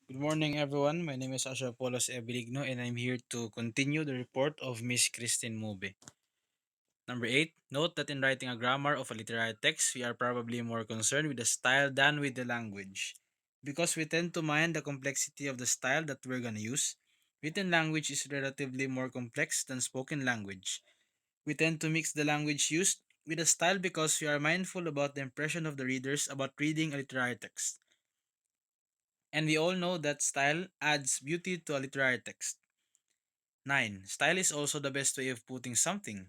Good morning, everyone. My name is Asha Polos Ebeligno, and I'm here to continue the report of Miss Christine Mube. Number 8. Note that in writing a grammar of a literary text, we are probably more concerned with the style than with the language. Because we tend to mind the complexity of the style that we're going to use, written language is relatively more complex than spoken language. We tend to mix the language used with the style because we are mindful about the impression of the readers about reading a literary text. And we all know that style adds beauty to a literary text. 9. Style is also the best way of putting something.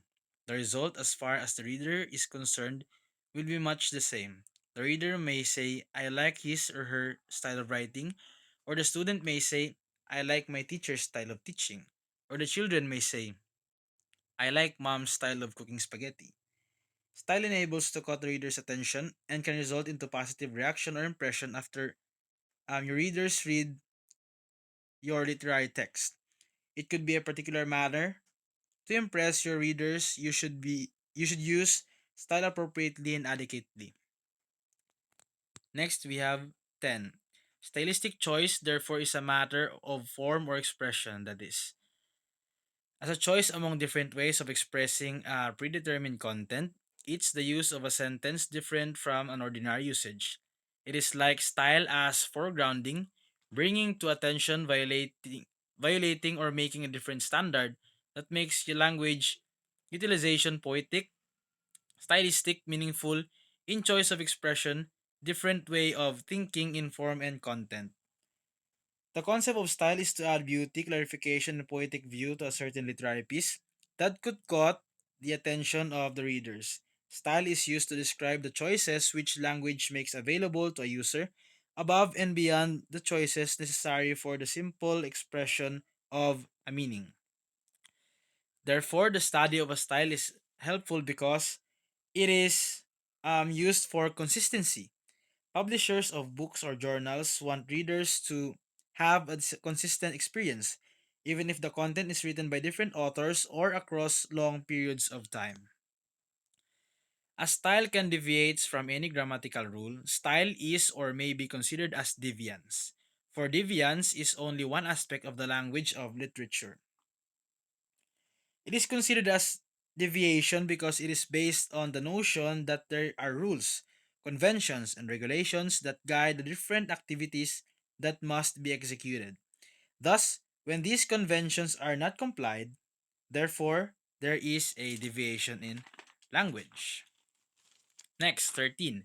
The result, as far as the reader is concerned, will be much the same. The reader may say, I like his or her style of writing, or the student may say, I like my teacher's style of teaching, or the children may say, I like mom's style of cooking spaghetti. Style enables to cut the reader's attention and can result into positive reaction or impression after your readers read your literary text. It could be a particular manner. To impress your readers, you should use style appropriately and adequately. Next, we have 10. Stylistic choice therefore is a matter of form or expression, that is, as a choice among different ways of expressing a predetermined content, it's the use of a sentence different from an ordinary usage. It is like style as foregrounding, bringing to attention violating or making a different standard that makes your language utilization poetic, stylistic, meaningful, in choice of expression, different way of thinking in form and content. The concept of style is to add beauty, clarification, and poetic view to a certain literary piece that could caught the attention of the readers. Style is used to describe the choices which language makes available to a user above and beyond the choices necessary for the simple expression of a meaning. Therefore, the study of a style is helpful because it is used for consistency. Publishers of books or journals want readers to have a consistent experience, even if the content is written by different authors or across long periods of time. A style can deviate from any grammatical rule. Style is or may be considered as deviance. For deviance is only one aspect of the language of literature. It is considered as deviation because it is based on the notion that there are rules, conventions, and regulations that guide the different activities that must be executed. Thus, when these conventions are not complied, therefore, there is a deviation in language. Next, 13.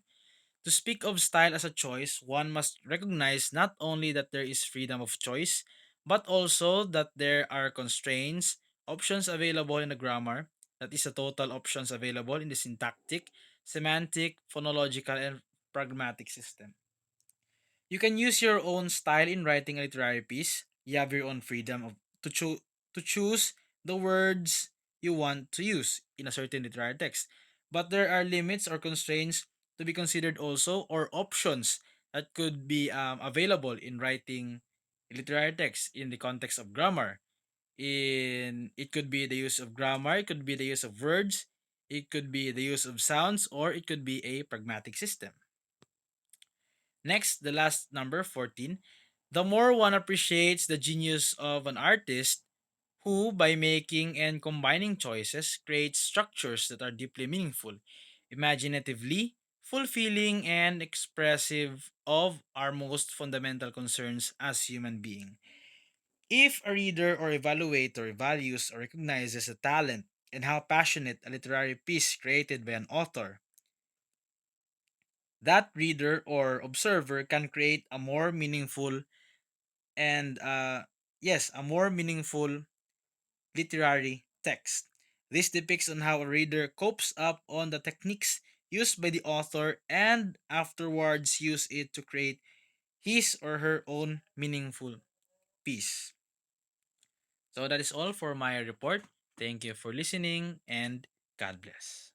To speak of style as a choice, one must recognize not only that there is freedom of choice, but also that there are constraints, options available in the grammar, that is, the total options available in the syntactic, semantic, phonological, and pragmatic system. You can use your own style in writing a literary piece. You have your own freedom to choose the words you want to use in a certain literary text. But there are limits or constraints to be considered also, or options that could be available in writing a literary text in the context of grammar. In it could be the use of grammar, it could be the use of words, it could be the use of sounds, or it could be a pragmatic system. Next, the last number, 14. The more one appreciates the genius of an artist who, by making and combining choices, creates structures that are deeply meaningful, imaginatively fulfilling, and expressive of our most fundamental concerns as human beings. If a reader or evaluator values or recognizes the talent and how passionate a literary piece created by an author, that reader or observer can create a more meaningful and yes, a more meaningful literary text. This depicts on how a reader copes up on the techniques used by the author and afterwards use it to create his or her own meaningful piece. So that is all for my report. Thank you for listening and God bless.